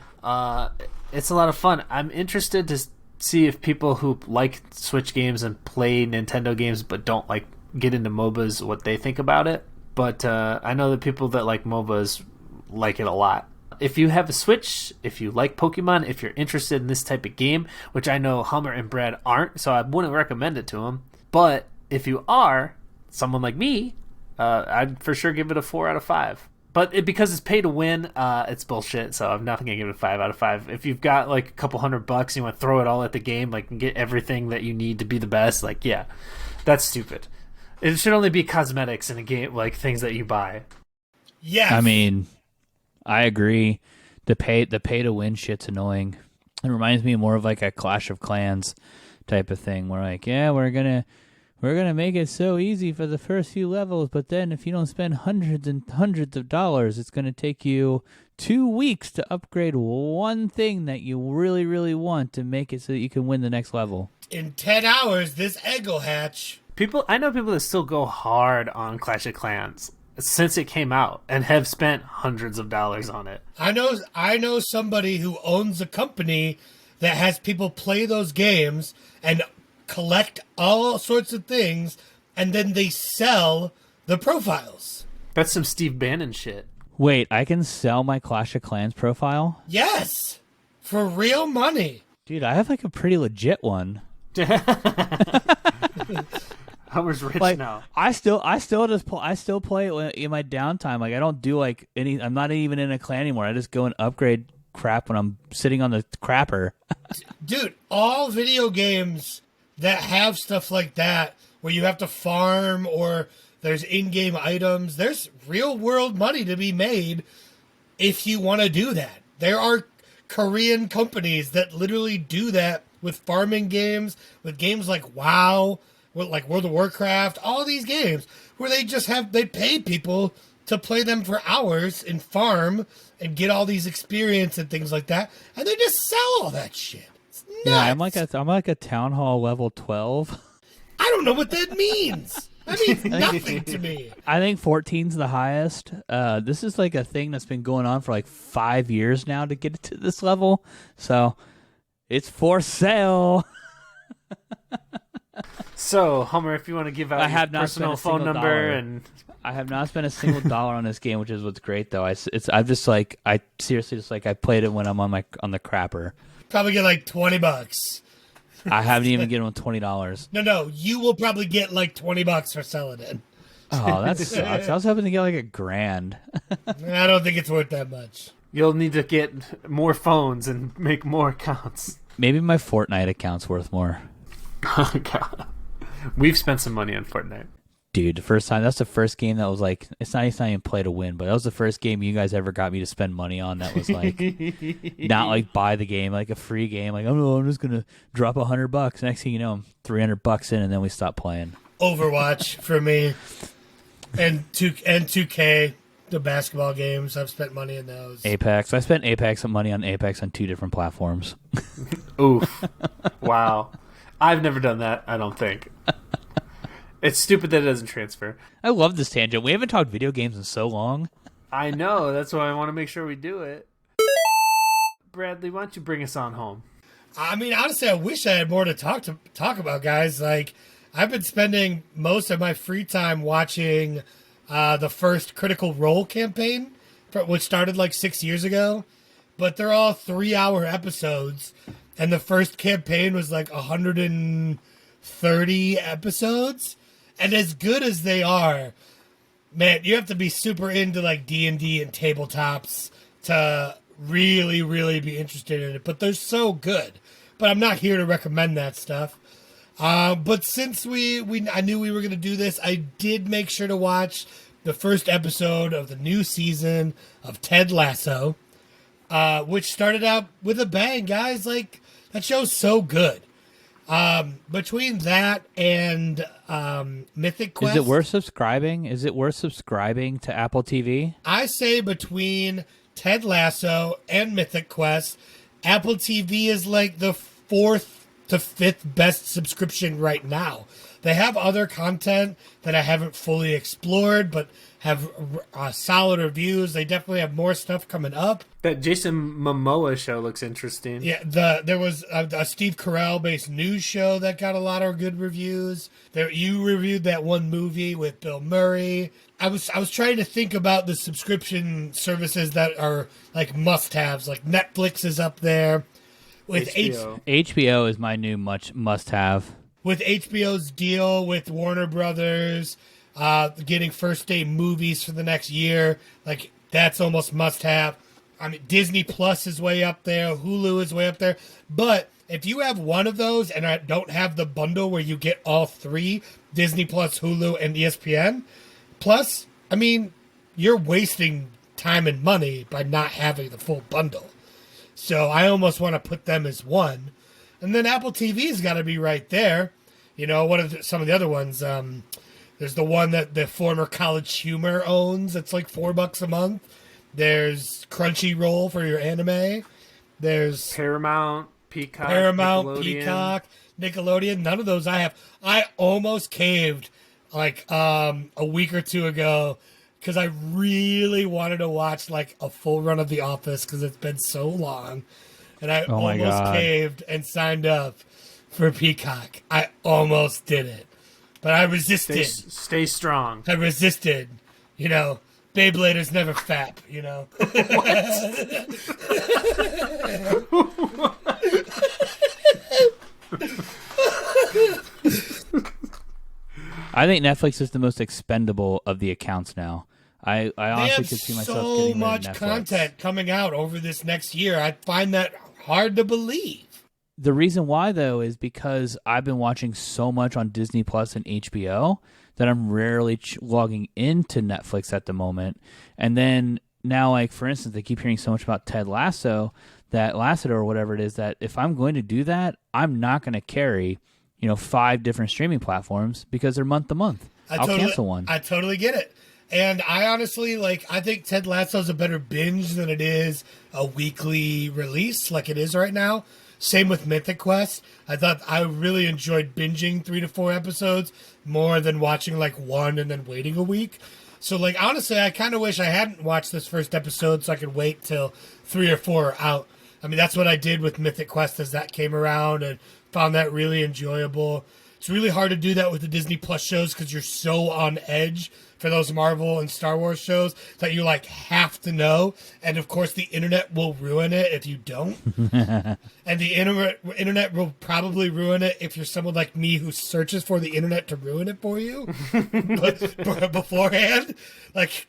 It's a lot of fun. I'm interested to see if people who like Switch games and play Nintendo games but don't like get into MOBAs, what they think about it. But I know that people that like MOBAs like it a lot. If you have a Switch, if you like Pokemon, if you're interested in this type of game, which I know Hummer and Brad aren't, so I wouldn't recommend it to them. But if you are someone like me, I'd for sure give it a 4 out of 5. But because it's pay to win, it's bullshit. So I'm not gonna give it a 5 out of 5. If you've got like a couple $100, you want to throw it all at the game, like and get everything that you need to be the best. Like, yeah, that's stupid. It should only be cosmetics in a game, like things that you buy. Yes. I mean, I agree. The pay to win shit's annoying. It reminds me more of like a Clash of Clans type of thing. We're like, yeah, we're gonna make it so easy for the first few levels, but then if you don't spend hundreds and hundreds of dollars, it's gonna take you 2 weeks to upgrade one thing that you really, really want to make it so that you can win the next level. In 10 hours, this egg will hatch. I know people that still go hard on Clash of Clans since it came out and have spent hundreds of dollars on it. I know somebody who owns a company that has people play those games and collect all sorts of things, and then they sell the profiles. That's some Steve Bannon shit. Wait, I can sell my Clash of Clans profile? Yes, for real money. Dude, I have like a pretty legit one. Homer's rich Like, now. I still play it in my downtime. Like, I don't do like any. I'm not even in a clan anymore. I just go and upgrade crap when I'm sitting on the crapper. Dude, all video games that have stuff like that, where you have to farm or there's in-game items, there's real-world money to be made if you want to do that. There are Korean companies that literally do that with farming games, with games like WoW, like World of Warcraft, all these games where they pay people to play them for hours and farm and get all these experience and things like that, and they just sell all that shit. It's nuts. Yeah, I'm like a town hall level 12. I don't know what that means. That means nothing to me. I think 14's the highest. This is like a thing that's been going on for like 5 years now to get it to this level, so it's for sale. So, Homer, if you want to give out your personal phone number, and I have not spent a single dollar on this game, which is what's great though. I seriously just like I played it when I'm on the crapper. Probably get like $20. I haven't even given them $20. No, you will probably get like $20 for selling it. Oh, that sucks. I was hoping to get like $1,000. I don't think it's worth that much. you'll need to get more phones and make more accounts. Maybe my Fortnite account's worth more. Oh, God. We've spent some money on Fortnite. Dude, that's the first game that was like, it's not even play to win, but that was the first game you guys ever got me to spend money on that was like, not like buy the game, like a free game. Like, oh no, I'm just going to drop $100. Next thing you know, I'm $300 in, and then we stop playing. Overwatch for me. And 2K, the basketball games. I've spent money in those. Apex. I spent money on Apex on 2 different platforms. Oof. Wow. I've never done that, I don't think. It's stupid that it doesn't transfer. I love this tangent. We haven't talked video games in so long. I know. That's why I want to make sure we do it. Bradley, why don't you bring us on home? I mean, honestly, I wish I had more to talk about, guys. Like, I've been spending most of my free time watching the first Critical Role campaign, which started like 6 years ago. But they're all 3-hour episodes. And the first campaign was like 130 episodes. And as good as they are, man, you have to be super into like D&D and tabletops to really, really be interested in it. But they're so good. But I'm not here to recommend that stuff. But since I knew we were going to do this, I did make sure to watch the first episode of the new season of Ted Lasso, which started out with a bang, guys. Like, that show's so good. Between that and Mythic Quest, Is it worth subscribing? To Apple TV? I say between Ted Lasso and Mythic Quest, Apple TV is like the 4th to 5th best subscription right now. They have other content that I haven't fully explored, but have solid reviews. They definitely have more stuff coming up. That Jason Momoa show looks interesting. Yeah, there was a Steve Carell-based news show that got a lot of good reviews. You reviewed that one movie with Bill Murray. I was trying to think about the subscription services that are like must-haves. Like Netflix is up there. With HBO is my new must-have. With HBO's deal with Warner Brothers, Getting first day movies for the next year, like that's almost must have. I mean, Disney Plus is way up there, Hulu is way up there. But if you have one of those and I don't have the bundle where you get all three, Disney Plus, Hulu, and ESPN Plus, I mean, you're wasting time and money by not having the full bundle. So I almost want to put them as one. And then Apple TV's got to be right there. You know, what are some of the other ones? There's the one that the former College Humor owns. It's like $4 a month. There's Crunchyroll for your anime. There's Paramount, Peacock, Nickelodeon. None of those I have. I almost caved like a week or two ago because I really wanted to watch like a full run of The Office because it's been so long. And I almost caved and signed up for Peacock. I almost did it. But I resisted. Stay strong. I resisted. You know, Beybladers never fap, you know. I think Netflix is the most expendable of the accounts now. I honestly could see myself getting rid of Netflix. So much content coming out over this next year. I find that hard to believe. The reason why, though, is because I've been watching so much on Disney Plus and HBO that I'm rarely logging into Netflix at the moment. And then now, like, for instance, I keep hearing so much about Ted Lasso, or whatever it is, that if I'm going to do that, I'm not going to carry, 5 different streaming platforms because they're month to month. I'll cancel one. I totally get it. And I honestly, I think Ted Lasso's a better binge than it is a weekly release like it is right now. Same with Mythic Quest. I thought I really enjoyed binging 3 to 4 episodes more than watching one and then waiting a week. So honestly, I kind of wish I hadn't watched this first episode so I could wait till 3 or 4 are out. I mean, that's what I did with Mythic Quest as that came around and found that really enjoyable. It's really hard to do that with the Disney Plus shows because you're so on edge for those Marvel and Star Wars shows that you have to know. And of course the internet will ruin it if you don't. And the internet will probably ruin it if you're someone like me who searches for the internet to ruin it for you. but beforehand,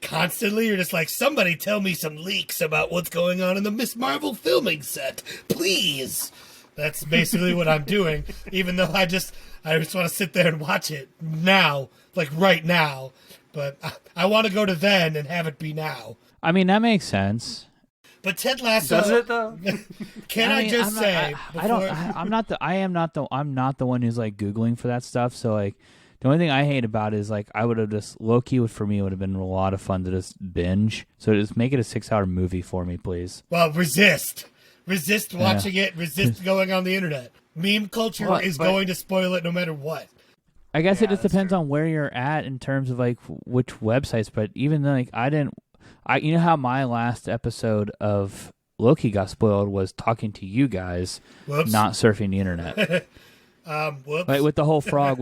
constantly you're just somebody tell me some leaks about what's going on in the Miss Marvel filming set, please. That's basically what I'm doing, even though I just want to sit there and watch it now, right now. But I want to go to then and have it be now. I mean, that makes sense. But Ted Lasso, does it though? I'm not the one who's Googling for that stuff. So the only thing I hate about it is I would have just low-key for me would have been a lot of fun to just binge. So just make it a 6-hour movie for me, please. Well, resist watching it. Resist going on the internet. Meme culture is going to spoil it no matter what. I guess it just depends on where you're at in terms of which websites. But even though you know how my last episode of Loki got spoiled was talking to you guys, not surfing the internet. Whoops. With the whole frog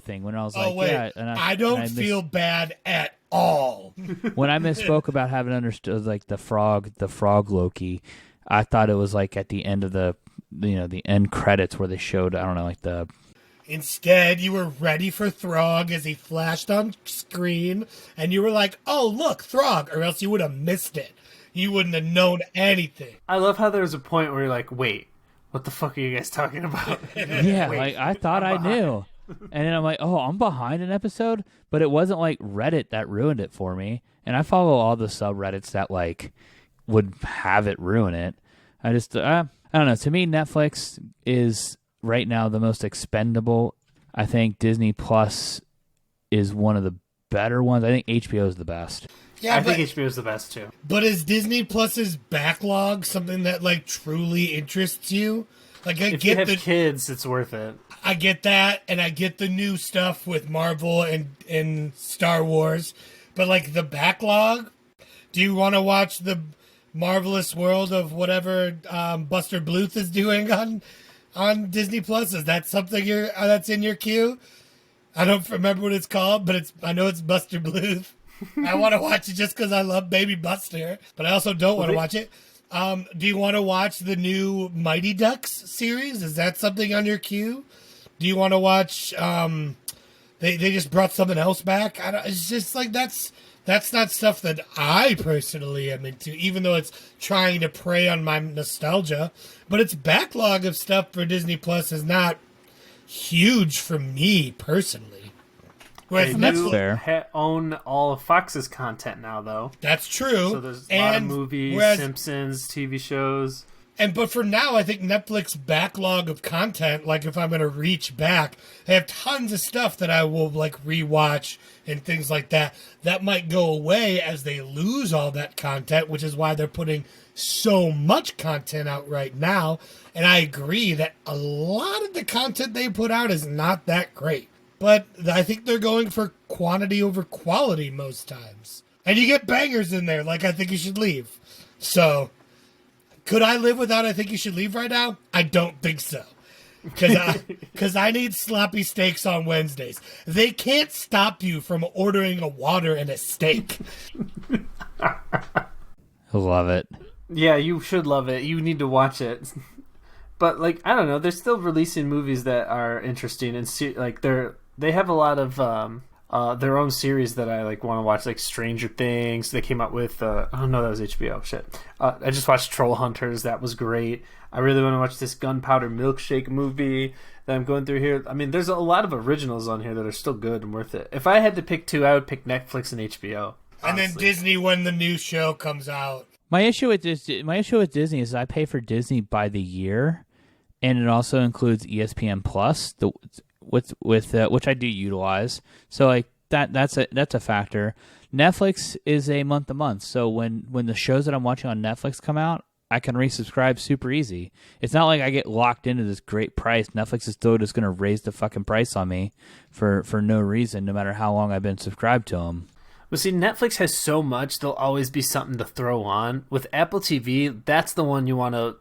thing. When I was I don't feel bad at all. When I misspoke about having understood the frog Loki, I thought it was at the end of the end credits where they showed the. Instead, you were ready for Throg as he flashed on screen, and you were like, oh, look, Throg, or else you would have missed it. You wouldn't have known anything. I love how there was a point where you're like, wait, what the fuck are you guys talking about? Yeah, I thought I knew. And then I'm like, oh, I'm behind an episode? But it wasn't Reddit that ruined it for me. And I follow all the subreddits that would have it ruin it. I just, I don't know. To me, Netflix is right now the most expendable. I think Disney Plus is one of the better ones. I think HBO is the best. Yeah, I think HBO is the best too. But is Disney Plus's backlog something that truly interests you? If you have kids, it's worth it. I get that, and I get the new stuff with Marvel and Star Wars. But the backlog, do you want to watch the Marvelous World of whatever Buster Bluth is doing on Disney Plus? Is that something that's in your queue? I don't remember what it's called, but I know it's Buster Bluth. I want to watch it just because I love Baby Buster, but I also don't want to watch it. Do you want to watch the new Mighty Ducks series? Is that something on your queue? Do you want to watch They just brought something else back. It's just like that's not stuff that I personally am into, even though it's trying to prey on my nostalgia. But its backlog of stuff for Disney Plus is not huge for me personally. They do own all of Fox's content now, though. That's true. So there's a lot of movies, Simpsons, TV shows. But for now, I think Netflix backlog of content, like if I'm going to reach back, they have tons of stuff that I will like rewatch and things like that. That might go away as they lose all that content, which is why they're putting so much content out right now. And I agree that a lot of the content they put out is not that great. But I think they're going for quantity over quality most times. And you get bangers in there, like I Think You Should Leave. So... could I live without I Think You Should Leave right now? I don't think so. Because I need sloppy steaks on Wednesdays. They can't stop you from ordering a water and a steak. Love it. Yeah, you should love it. You need to watch it. But, like, I don't know. They're still releasing movies that are interesting. And, like, they have a lot of... their own series that I like want to watch, like Stranger Things. They came out with oh no, that was HBO. Shit. I just watched Troll Hunters. That was great. I really want to watch this Gunpowder Milkshake movie that I'm going through here. I mean, there's a lot of originals on here that are still good and worth it. If I had to pick two, I would pick Netflix and HBO. Honestly. And then Disney when the new show comes out. My issue with Disney is I pay for Disney by the year, and it also includes ESPN Plus. Which I do utilize, so like that's a factor. Netflix is a month to month, so when the shows that I'm watching on Netflix come out, I can resubscribe super easy. It's not like I get locked into this great price. Netflix is still just going to raise the fucking price on me for no reason, no matter how long I've been subscribed to them. Well, see, Netflix has so much, there'll always be something to throw on. With Apple TV, that's the one you want to,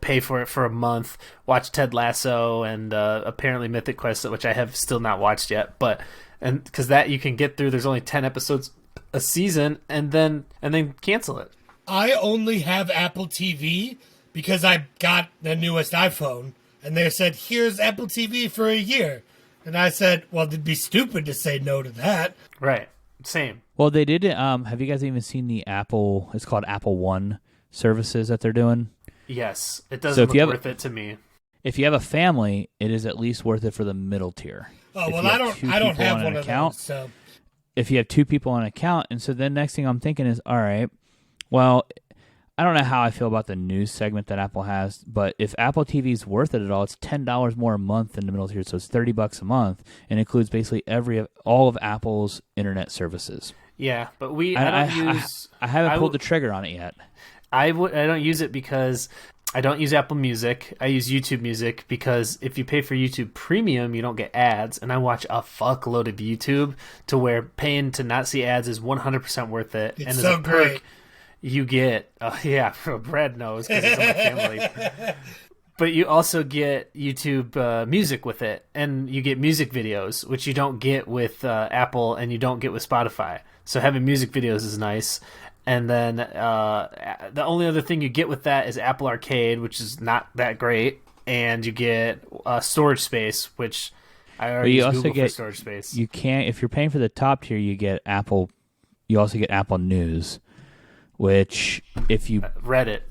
pay for it for a month, watch Ted Lasso and apparently Mythic Quest, which I have still not watched yet. And because that you can get through, there's only 10 episodes a season, and then cancel it. I only have Apple TV because I got the newest iPhone, and they said, here's Apple TV for a year. And I said, well, it'd be stupid to say no to that. Right. Same. Well, they did. Have you guys even seen the Apple? It's called Apple One services that they're doing. Yes, it doesn't look worth it to me. If you have a family, it is at least worth it for the middle tier. Oh well, I don't have one of those. So if you have two people on an account, and so then next thing I'm thinking is, all right, well, I don't know how I feel about the news segment that Apple has, but if Apple TV is worth it at all, it's $10 more a month than the middle tier, so it's $30 a month, and includes basically all of Apple's internet services. Yeah, but I haven't pulled the trigger on it yet. I don't use it because I don't use Apple Music. I use YouTube Music because if you pay for YouTube Premium, you don't get ads, and I watch a fuckload of YouTube to where paying to not see ads is 100% worth it. It's and so as a perk, great. You get, Brad knows because he's on my family. But you also get YouTube Music with it, and you get music videos, which you don't get with Apple and you don't get with Spotify. So having music videos is nice. And then the only other thing you get with that is Apple Arcade, which is not that great, and you get storage space, which I already use Google for storage space. You can't, if you're paying for the top tier, you get Apple. You also get Apple News. Which, if you Reddit,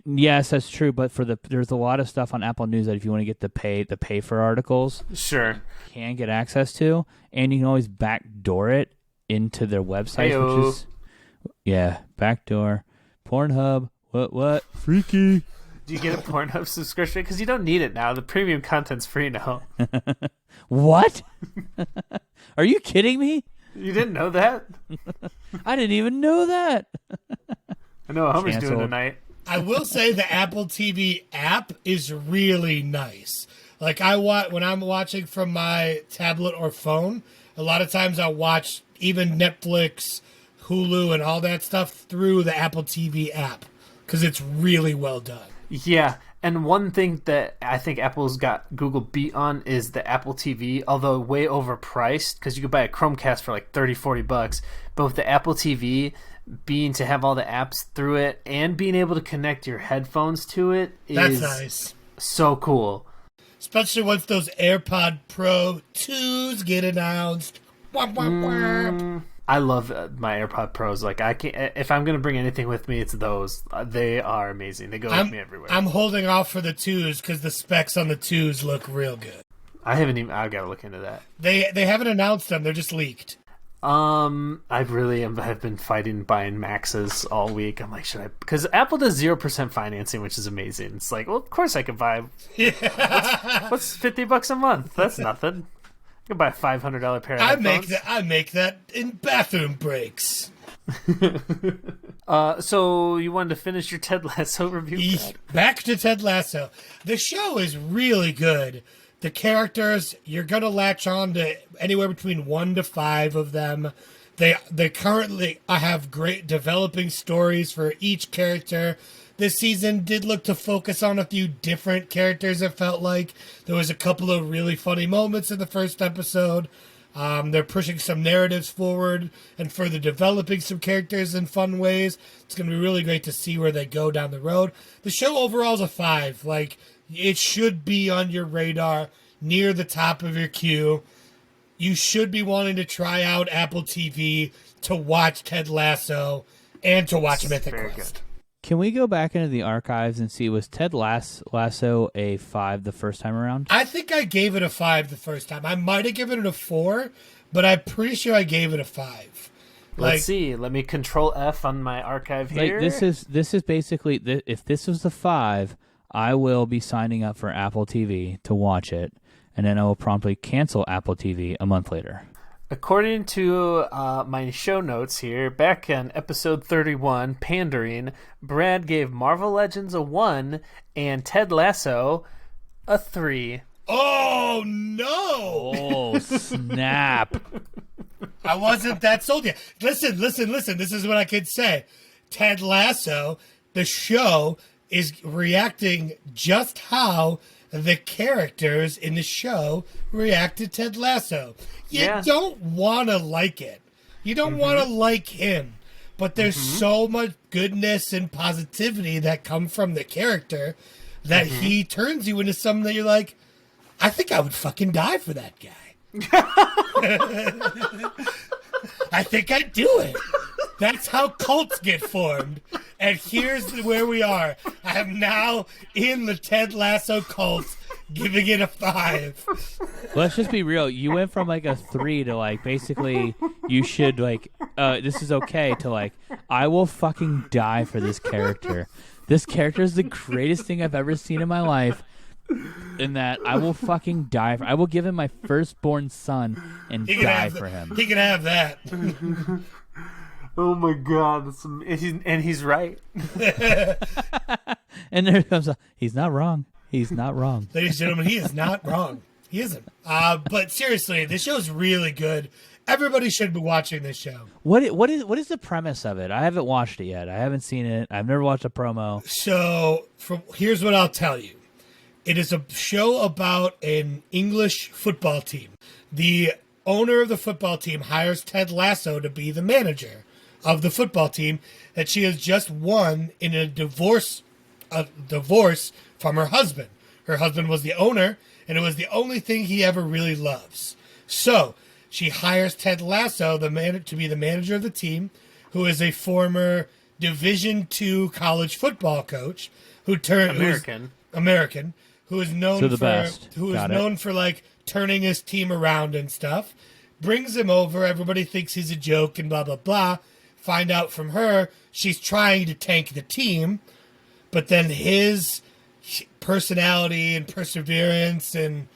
yes, that's true. But there's a lot of stuff on Apple News that if you want to get the pay for articles, sure, you can get access to, and you can always backdoor it into their website, Hey-o. which is backdoor, Pornhub, what freaky. Do you get a Pornhub subscription? Because you don't need it now. The premium content's free now. What? Are you kidding me? You didn't know that? I didn't even know that. I know what Homer's doing tonight. I will say the Apple TV app is really nice. Like when I'm watching from my tablet or phone, a lot of times I watch even Netflix, Hulu, and all that stuff through the Apple TV app because it's really well done. Yeah, and one thing that I think Apple's got Google beat on is the Apple TV, although way overpriced because you could buy a Chromecast for like $30-$40. But with the Apple TV being to have all the apps through it and being able to connect your headphones to it is That's nice. So cool. especially once those AirPod Pro 2s get announced. Wah, wah, wah. I love my AirPod Pros. Like, I can't. If I'm gonna bring anything with me, it's those. They are amazing. They go with me everywhere. I'm holding off for the 2s because the specs on the 2s look real good. I gotta look into that. They haven't announced them. They're just leaked. I've been fighting buying Maxes all week. I'm like, should I? Because Apple does 0% financing, which is amazing. It's like, well, of course I could buy. Yeah. What's $50 a month? That's nothing. I could buy a $500 pair of headphones. I make that in bathroom breaks. So you wanted to finish your Ted Lasso review? Back to Ted Lasso. The show is really good. The characters, you're going to latch on to anywhere between 1 to 5 of them. They currently have great developing stories for each character. This season did look to focus on a few different characters, it felt like. There was a couple of really funny moments in the first episode. They're pushing some narratives forward and further developing some characters in fun ways. It's going to be really great to see where they go down the road. The show overall is a 5. Like, it should be on your radar, near the top of your queue. You should be wanting to try out Apple TV to watch Ted Lasso and to watch Mythic Quest. Can we go back into the archives and see, was Ted Lasso a 5 the first time around? I think I gave it a 5 the first time. I might have given it a 4, but I'm pretty sure I gave it a 5. Let's see. Let me Control F on my archive here. Like, this is basically, if this was the 5, I will be signing up for Apple TV to watch it, and then I will promptly cancel Apple TV a month later. According to my show notes here, back in episode 31, Pandering, Brad gave Marvel Legends a 1 and Ted Lasso a 3. Oh, no! Oh, snap. I wasn't that sold yet. Listen. This is what I could say. Ted Lasso, the show, is reacting just how the characters in the show react to Ted Lasso. You don't want to like it. You don't want to like him. But there's so much goodness and positivity that come from the character that he turns you into something that you're like, I think I would fucking die for that guy. I think I'd do it. That's how cults get formed. And here's where we are. I am now in the Ted Lasso cult, giving it a 5. Let's just be real. You went from like a 3 to like basically you should like this is okay to like I will fucking die for this character. This character is the greatest thing I've ever seen in my life. In that I will fucking die for. I will give him my firstborn son and die for him. He can have that. Oh my god, and he's right. And there comes he's not wrong. He's not wrong. Ladies and gentlemen, he is not wrong. He isn't. But seriously, this show's really good. Everybody should be watching this show. What is the premise of it? I haven't watched it yet. I haven't seen it. I've never watched a promo. So, here's what I'll tell you. It is a show about an English football team. The owner of the football team hires Ted Lasso to be the manager of the football team that she has just won in a divorce from her husband. Her husband was the owner, and it was the only thing he ever really loves. So she hires Ted Lasso to be the manager of the team, who is a former Division II college football coach who American, who is known for like turning his team around and stuff. Brings him over. Everybody thinks he's a joke and blah blah blah. Find out from her she's trying to tank the team, but then his personality and perseverance and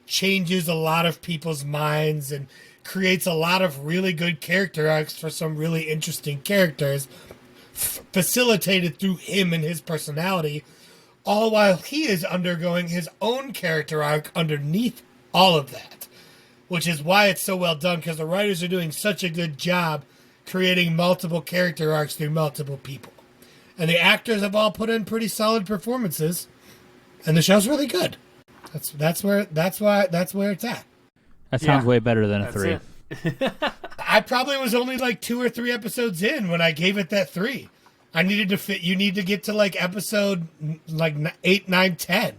changes a lot of people's minds and creates a lot of really good character arcs for some really interesting characters, facilitated through him and his personality, all while he is undergoing his own character arc underneath all of that, which is why it's so well done, because the writers are doing such a good job creating multiple character arcs through multiple people. And the actors have all put in pretty solid performances, and the show's really good. That's where it's at. That sounds way better than a 3. I probably was only like 2 or 3 episodes in when I gave it that 3. I needed to fit. You need to get to like episode like 8, 9, 10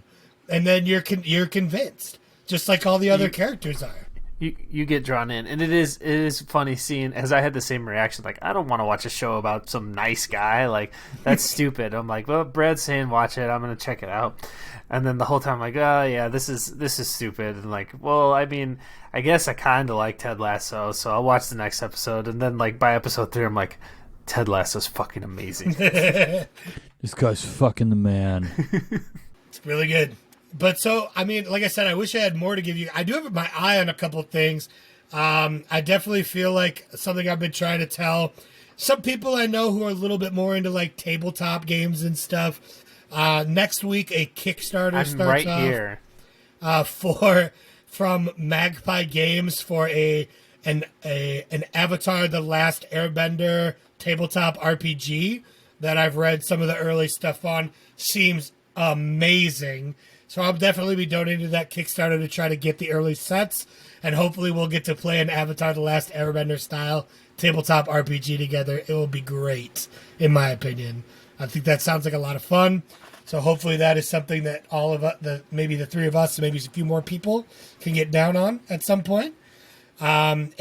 and then you're convinced, just like all the other characters are. You get drawn in, and it is funny seeing, as I had the same reaction, like, I don't want to watch a show about some nice guy, like, that's stupid. I'm like, well, Brad's saying watch it, I'm gonna check it out, and then the whole time I'm like, oh yeah, this is stupid, and like, well, I mean, I guess I kind of like Ted Lasso, so I'll watch the next episode, and then like by episode 3 I'm like, Ted Lasso's fucking amazing. This guy's fucking the man. It's really good. But so, I mean, like I said, I wish I had more to give you. I do have my eye on a couple of things. I definitely feel like something I've been trying to tell some people I know who are a little bit more into like tabletop games and stuff. Next week, a Kickstarter starts right here. From Magpie Games for an Avatar: The Last Airbender tabletop RPG that I've read some of the early stuff on. Seems amazing. So I'll definitely be donating to that Kickstarter to try to get the early sets, and hopefully we'll get to play an Avatar: The Last Airbender style tabletop RPG together. It will be great, in my opinion. I think that sounds like a lot of fun. So hopefully that is something that all of us, maybe the three of us, maybe a few more people can get down on at some point. And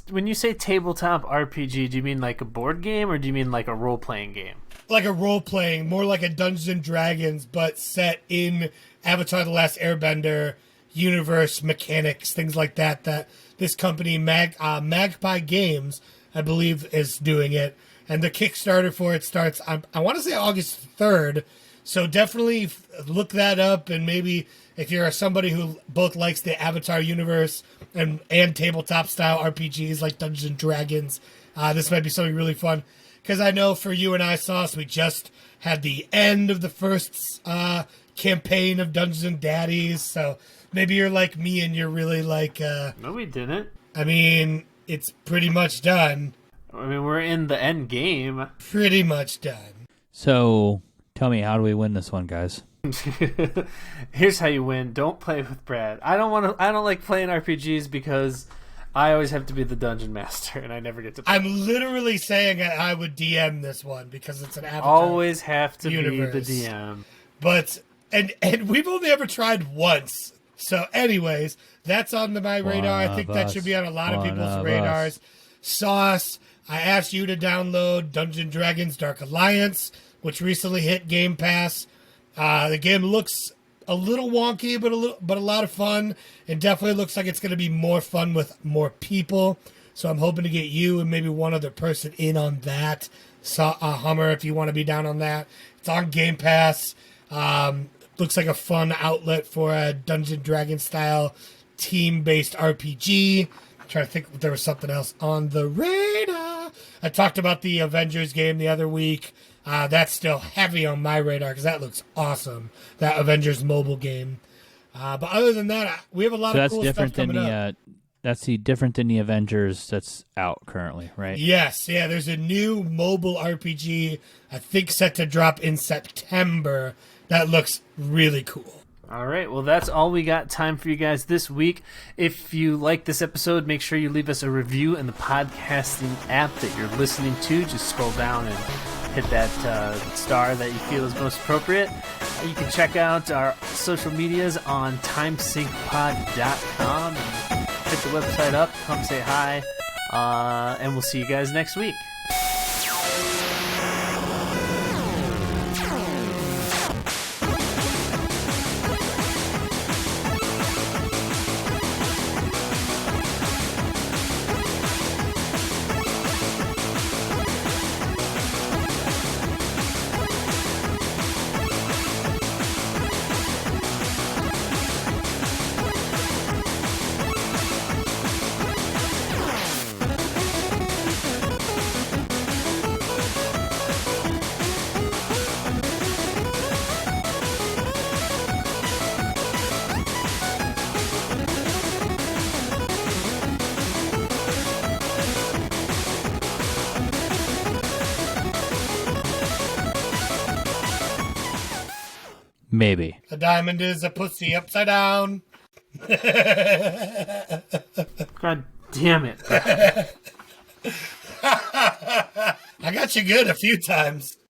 when you say tabletop RPG, do you mean like a board game, or do you mean like a role-playing game? Like a role-playing, more like a Dungeons and Dragons, but set in Avatar: The Last Airbender universe mechanics, things like that. That this company, Magpie Games, I believe, is doing it. And the Kickstarter for it starts, I want to say August 3rd. So definitely look that up. And maybe if you're somebody who both likes the Avatar universe and tabletop-style RPGs like Dungeons and Dragons, this might be something really fun. Because I know for you and I, Sauce, we just had the end of the first campaign of Dungeons and Daddies. So maybe you're like me and you're really like... No, we didn't. I mean, it's pretty much done. I mean, we're in the end game. Pretty much done. So, tell me, how do we win this one, guys? Here's how you win. Don't play with Brad. I don't like playing RPGs because I always have to be the dungeon master, and I never get to play. I'm literally saying I would DM this one because it's an Avatar always have to universe. be the DM. But and we've only ever tried once. So, anyways, that's on my radar. I think that should be on a lot of people's radars. Sauce, I asked you to download Dungeons & Dragons Dark Alliance, which recently hit Game Pass. The game looks a little wonky, but a lot of fun. It definitely looks like it's going to be more fun with more people. So I'm hoping to get you and maybe one other person in on that. So, Hummer, if you want to be down on that. It's on Game Pass. Looks like a fun outlet for a Dungeons & Dragons style team-based RPG. I'm trying to think if there was something else on the radar. I talked about the Avengers game the other week. That's still heavy on my radar because that looks awesome. That Avengers mobile game. But other than that, we have a lot of cool stuff coming up. That's different than the Avengers that's out currently, right? Yes, yeah. There's a new mobile RPG, I think, set to drop in September. That looks really cool. All right, well, that's all we got time for you guys this week. If you like this episode, make sure you leave us a review in the podcasting app that you're listening to. Just scroll down and hit that star that you feel is most appropriate. You can check out our social medias on timesyncpod.com. Hit the website up, come say hi, and we'll see you guys next week. Maybe. A diamond is a pussy upside down. God damn it. I got you good a few times.